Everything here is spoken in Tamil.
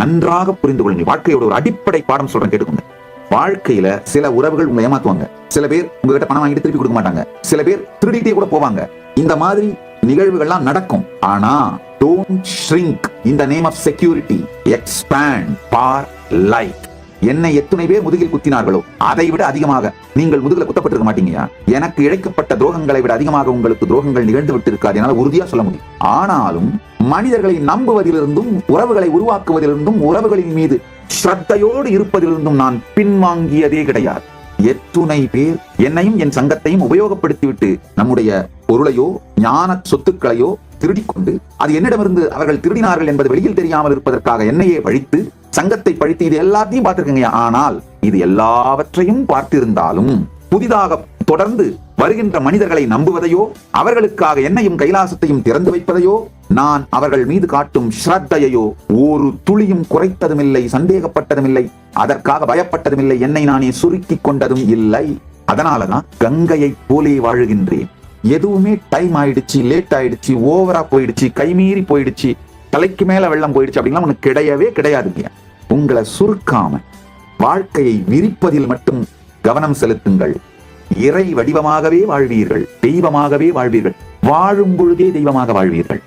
நன்றாக புரிந்து கொள்ளுங்கள். வாழ்க்கையோட ஒரு அடிப்படை பாடம் சொல்றேன், கேட்டுக்கோங்க. வாழ்க்கையில சில உறவுகள் உங்களை ஏமாத்துவாங்க. சில பேர் உங்ககிட்ட பணம் வாங்கிட்டு திருப்பி கொடுக்க மாட்டாங்க. சில பேர் திருடிட்டே கூட போவாங்க. இந்த மாதிரி நிகழ்வுகள்லாம் நடக்கும். ஆனா don't shrink in the name of security, expand for life. என்னை எத்தனை பேர் முதுகில் குத்தினார்களோ அதை விட அதிகமாக நீங்கள் முதுகில் குத்தப்பட்டிருக்க மாட்டீங்கயா. எனக்கு இழைக்கப்பட்ட துரோகங்களை விட அதிகமாக உங்களுக்கு துரோகங்கள் நிகழ்ந்து விட்டு இருக்காது, என்னால் உறுதியா சொல்ல முடியும். ஆனாலும் மனிதர்களை நம்புவதிலிருந்தும், உறவுகளை உருவாக்குவதிலிருந்தும், உறவுகளின் மீது ஸ்ரத்தையோடு இருப்பதிலிருந்தும் நான் பின்வாங்கியதே கிடையாது. எத்துணை பேர் என்னையும் என் சங்கத்தையும் உபயோகப்படுத்திவிட்டு நம்முடைய பொருளையோ ஞான சொத்துக்களையோ திருடிக்கொண்டு, அது என்னிடமிருந்து அவர்கள் திருடினார்கள் என்பது வெளியில் தெரியாமல் இருப்பதற்காக என்னையே பழித்து, சங்கத்தை பழித்து, இது எல்லாத்தையும் பார்த்திருக்கீங்க. ஆனால் இது எல்லாவற்றையும் பார்த்திருந்தாலும் புதிதாக தொடர்ந்து வருகின்ற மனிதர்களை நம்புவதையோ, அவர்களுக்காக என்னையும் கைலாசத்தையும் திறந்து வைப்பதையோ, நான் அவர்கள் மீது காட்டும் ஸ்ரத்தையோ ஒரு துளியும் குறைத்ததும் இல்லை, சந்தேகப்பட்டதும் இல்லை, அதற்காக பயப்பட்டதும் இல்லை, என்னை நானே சுருக்கி கொண்டதும் இல்லை. அதனாலதான் கங்கையை போலே வாழுகின்றேன். எதுவுமே டைம் ஆயிடுச்சு, லேட் ஆயிடுச்சு, ஓவரா போயிடுச்சு, கைமீறி போயிடுச்சு, தலைக்கு மேல வெள்ளம் போயிடுச்சு அப்படின்லாம் உனக்கு கிடையவே கிடையாதுங்க. உங்களை சுருக்காம வாழ்க்கையை விரிப்பதில் மட்டும் கவனம் செலுத்துங்கள். இறை வடிவமாகவே வாழ்வீர்கள், தெய்வமாகவே வாழ்வீர்கள், வாழும் பொழுதே தெய்வமாக வாழ்வீர்கள்.